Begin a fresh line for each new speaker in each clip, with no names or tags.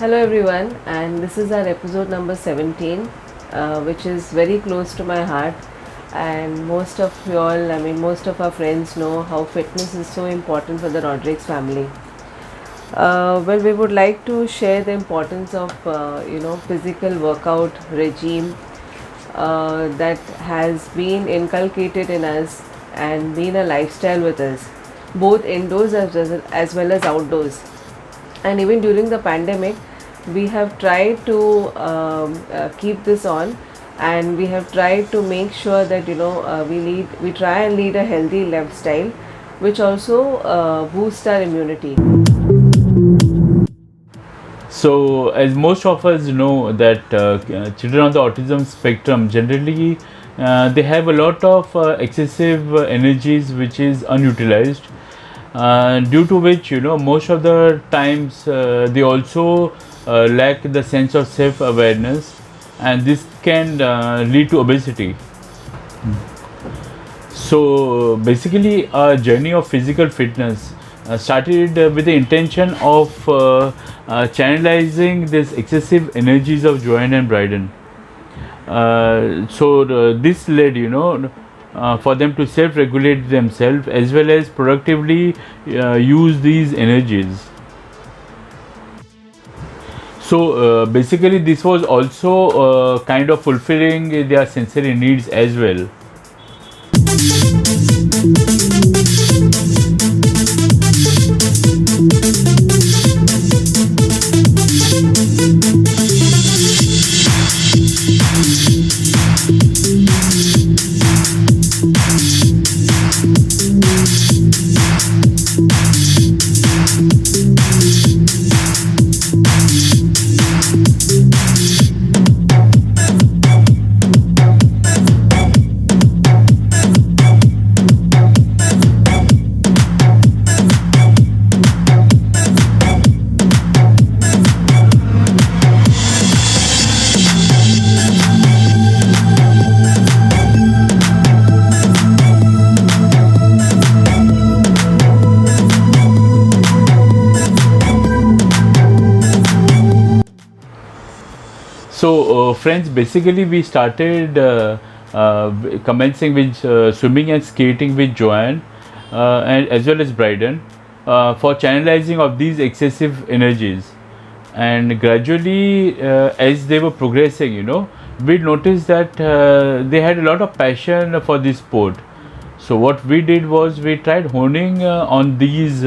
Hello everyone, and this is our episode number 17, which is very close to my heart. And most of you all, most of our friends know how fitness is so important for the Rodrigues family. We would like to share the importance of physical workout regime that has been inculcated in us and been a lifestyle with us, both indoors as well as outdoors. And even during the pandemic, we have tried to keep this on, and we have tried to make sure that we try and lead a healthy lifestyle, which also boosts our immunity.
So, as most of us know, that children on the autism spectrum generally they have a lot of excessive energies which is unutilized, due to which most of the times they also lack the sense of self-awareness, and this can lead to obesity. So basically, our journey of physical fitness started with the intention of channelizing this excessive energies of Joanne and Bryden. This led, for them to self-regulate themselves as well as productively use these energies. So basically, this was also kind of fulfilling their sensory needs as well. So, friends, basically we started commencing with swimming and skating with Joanne and as well as Bryden for channelizing of these excessive energies. And gradually, as they were progressing, we noticed that they had a lot of passion for this sport. So, what we did was we tried honing on these.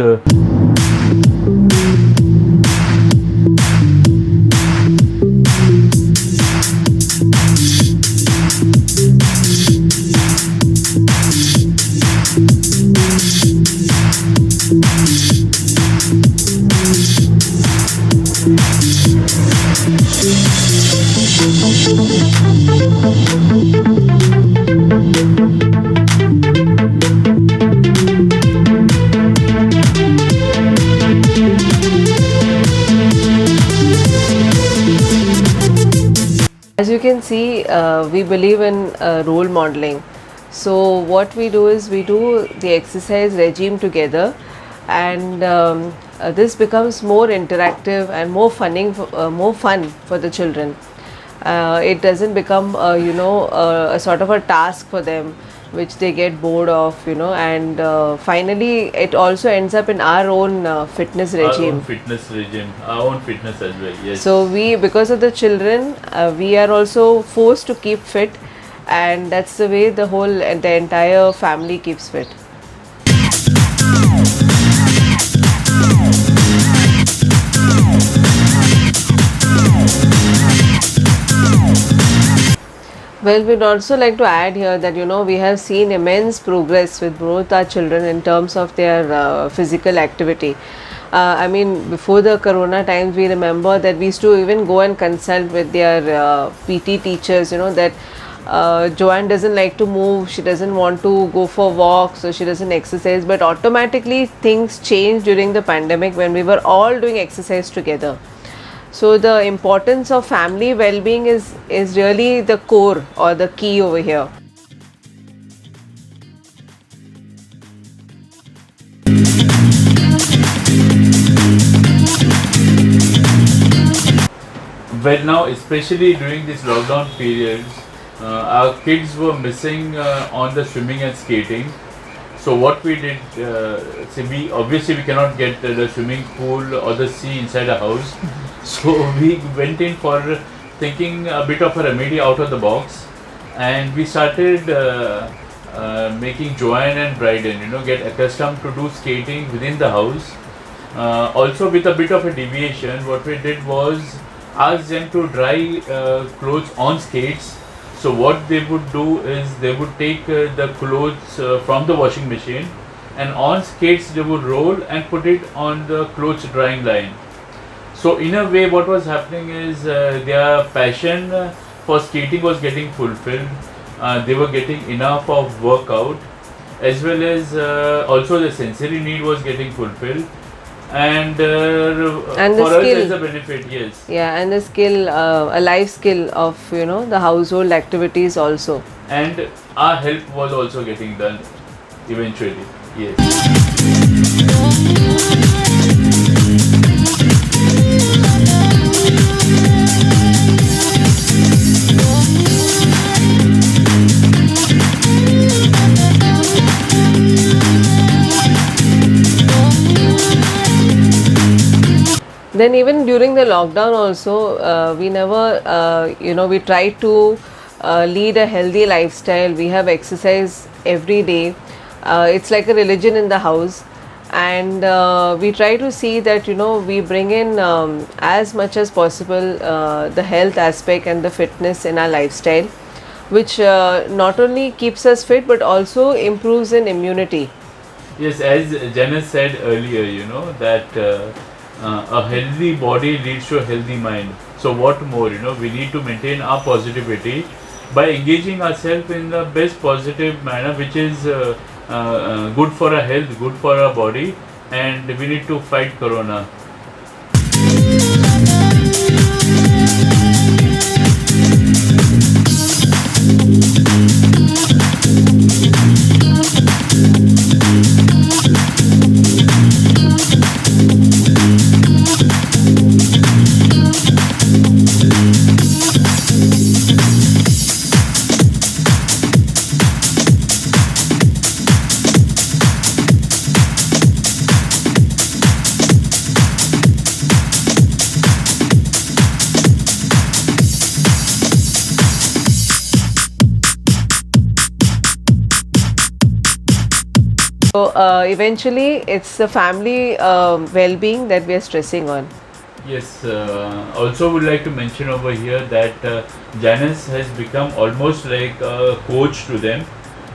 As you can see, we believe in role modeling. So what we do is we do the exercise regime together, and this becomes more interactive and more fun for the children. It doesn't become a sort of a task for them which they get bored of, and finally it also ends up in our own fitness regime.
Our own fitness as well. Yes.
So because of the children, we are also forced to keep fit, and that's the way the entire family keeps fit. Well, we'd also like to add here that we have seen immense progress with both our children in terms of their physical activity. Before the corona times, we remember that we used to even go and consult with their PT teachers, that Joanne doesn't like to move, she doesn't want to go for walks, so she doesn't exercise. But automatically things changed during the pandemic when we were all doing exercise together. So the importance of family well-being is really the core or the key over here.
Well, now, especially during this lockdown periods, our kids were missing on the swimming and skating. So what we did, we obviously we cannot get the swimming pool or the sea inside a house. So we went in for thinking a bit of a remedy out of the box, and we started making Joanne and Bryden, get accustomed to do skating within the house. Also, with a bit of a deviation, what we did was ask them to dry clothes on skates. So what they would do is they would take the clothes from the washing machine, and on skates they would roll and put it on the clothes drying line. So in a way what was happening is their passion for skating was getting fulfilled. They were getting enough of workout, as well as also the sensory need was getting fulfilled. And
And the
for us
skill.
as a benefit, yes.
Yeah, and the skill, a life skill of the household activities also.
And our help was also getting done eventually, yes.
Then even during the lockdown also, we never, we try to lead a healthy lifestyle. We have exercise every day. It's like a religion in the house. And we try to see that, we bring in as much as possible the health aspect and the fitness in our lifestyle, which not only keeps us fit but also improves in immunity.
Yes, as Janice said earlier, that a healthy body leads to a healthy mind. So what more, we need to maintain our positivity by engaging ourselves in the best positive manner, which is good for our health, good for our body, and we need to fight corona.
So eventually it's the family well-being that we are stressing on.
Yes, also would like to mention over here that Janice has become almost like a coach to them,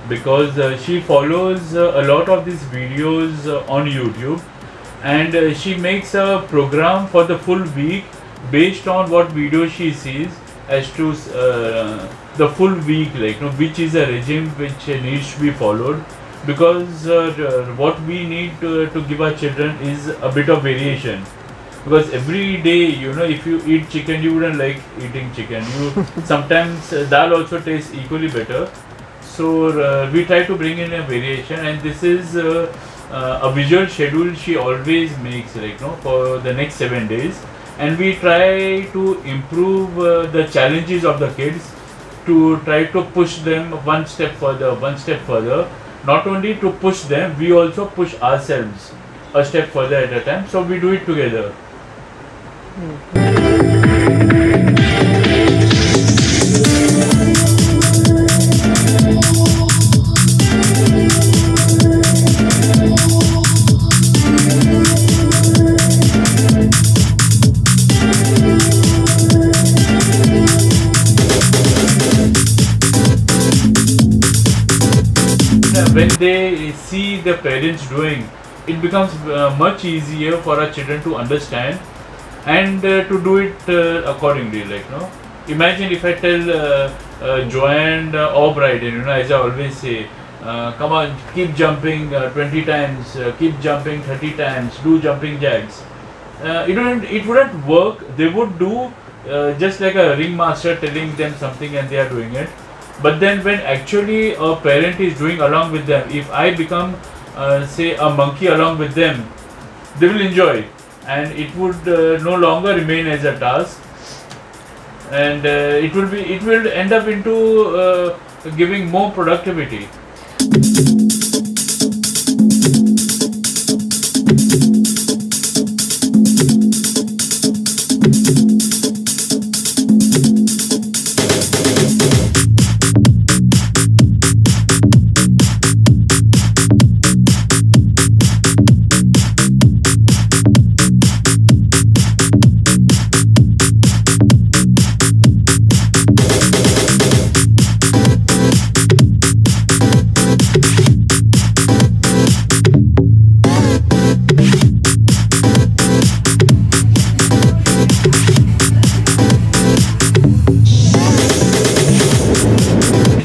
because she follows a lot of these videos on YouTube, and she makes a program for the full week based on what video she sees, as to the full week, which is a regime which needs to be followed, because what we need to give our children is a bit of variation. Because every day, if you eat chicken, you wouldn't like eating chicken. You sometimes dal also tastes equally better. So we try to bring in a variation, and this is a visual schedule she always makes, for the next 7 days. And we try to improve the challenges of the kids, to try to push them one step further, one step further. Not only to push them, we also push ourselves a step further at a time. So we do it together. When they see the parents doing, it becomes much easier for our children to understand and to do it accordingly. Imagine if I tell Joanne or Bryden, as I always say, come on, keep jumping 20 times, keep jumping 30 times, do jumping jacks. It wouldn't work. They would do just like a ringmaster telling them something and they are doing it. But then when actually a parent is doing along with them, if I become say a monkey along with them, they will enjoy, and it would no longer remain as a task. and it will end up into giving more productivity.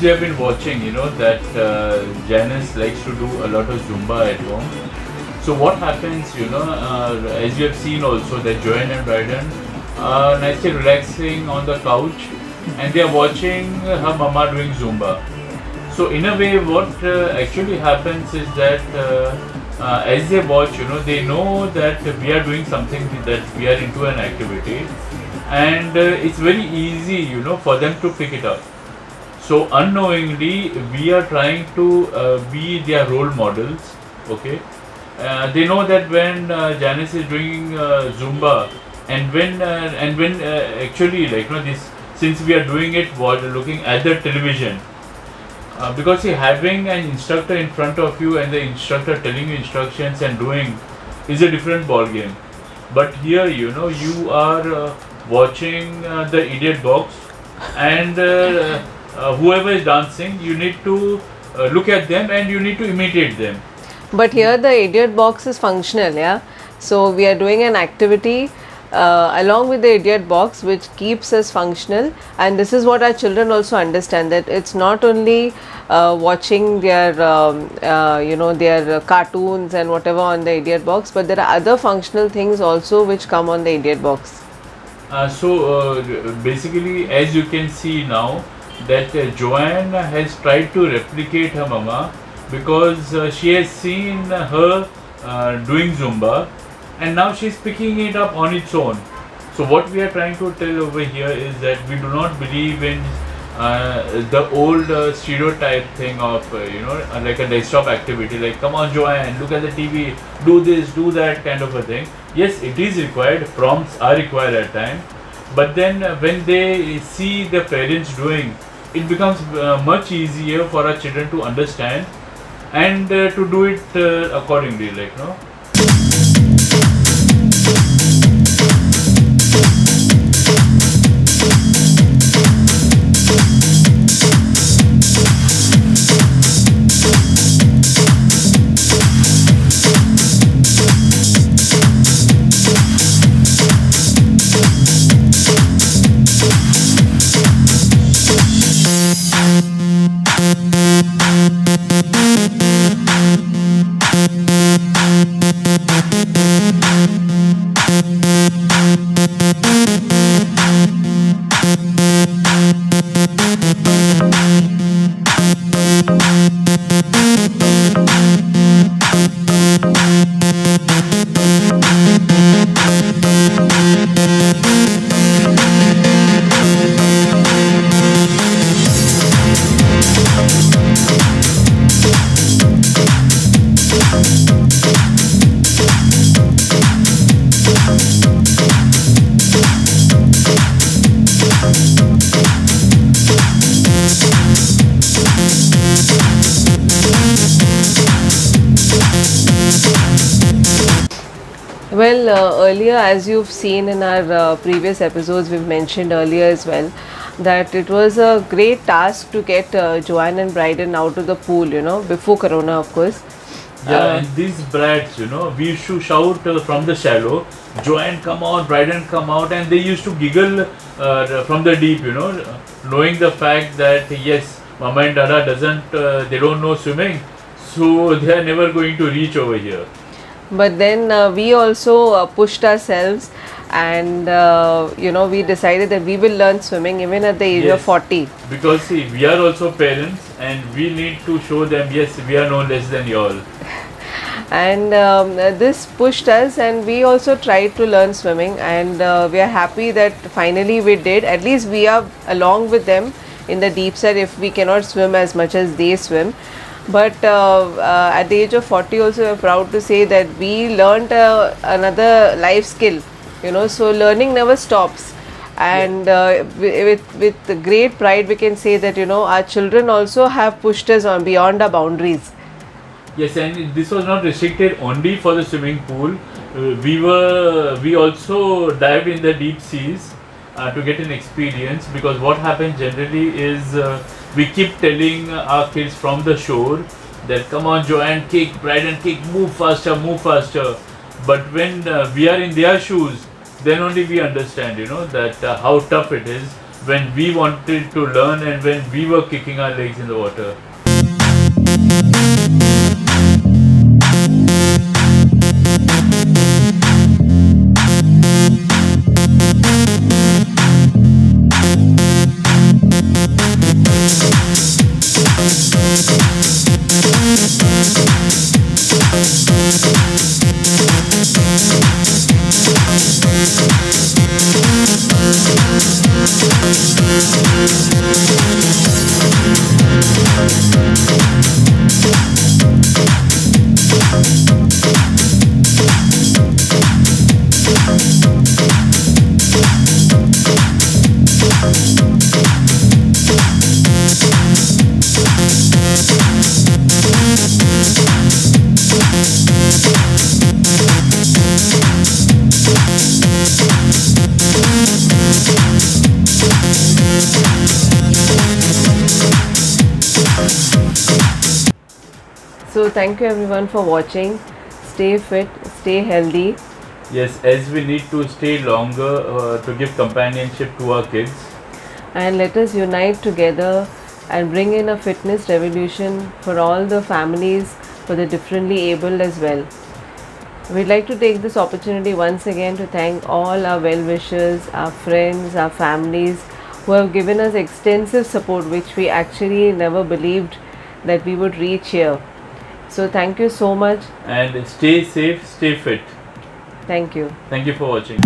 You have been watching, that Janice likes to do a lot of Zumba at home. So what happens, as you have seen also that Joanne and Bryden are nicely relaxing on the couch and they are watching her mama doing Zumba. So in a way, what actually happens is that as they watch, they know that we are doing something, that we are into an activity, and it's very easy, for them to pick it up. So unknowingly, we are trying to be their role models. Okay, they know that when Janice is doing Zumba, and when actually, this, since we are doing it while looking at the television, because having an instructor in front of you and the instructor telling you instructions and doing is a different ball game. But here, you are watching the idiot box, and whoever is dancing, you need to look at them and you need to imitate them.
But here the idiot box is functional, yeah. So we are doing an activity along with the idiot box, which keeps us functional, and this is what our children also understand, that it's not only watching their their cartoons and whatever on the idiot box, but there are other functional things also which come on the idiot box.
So basically, as you can see now, that Joanne has tried to replicate her mama, because she has seen her doing Zumba, and now she's picking it up on its own. So what we are trying to tell over here is that we do not believe in the old stereotype thing of like a desktop activity, like come on Joanne, look at the TV, do this, do that kind of a thing. Yes, it is required, prompts are required at times, but then when they see the parents doing, it becomes much easier for our children to understand and to do it accordingly,
Well, earlier, as you've seen in our previous episodes, we've mentioned earlier as well that it was a great task to get Joanne and Bryden out of the pool, before Corona, of course.
Yeah, and these brats, we used to shout from the shallow, Joanne come out, Bryden come out, and they used to giggle from the deep, knowing the fact that yes, Mama and Dada they don't know swimming, so they are never going to reach over here.
But then we also pushed ourselves, and we decided that we will learn swimming even at the age of 40.
Because see, we are also parents and we need to show them, yes, we are no less than y'all.
And this pushed us, and we also tried to learn swimming, and we are happy that finally we did. At least we are along with them in the deep side if we cannot swim as much as they swim. But at the age of 40 also we are proud to say that we learned another life skill, you know, so learning never stops. And with great pride we can say that, you know, our children also have pushed us on beyond our boundaries.
Yes, and this was not restricted only for the swimming pool. We also dived in the deep seas to get an experience, because what happens generally is we keep telling our kids from the shore that come on Joanne, kick, Bryden, kick, move faster, move faster. But when we are in their shoes, then only we understand, you know, that how tough it is when we wanted to learn and when we were kicking our legs in the water.
So thank you everyone for watching. Stay fit, stay healthy.
Yes, as we need to stay longer to give companionship to our kids.
And let us unite together and bring in a fitness revolution for all the families, for the differently abled as well. We'd like to take this opportunity once again to thank all our well-wishers, our friends, our families who have given us extensive support, which we actually never believed that we would reach here. So thank you so much.
And stay safe, stay fit.
Thank you.
Thank you for watching.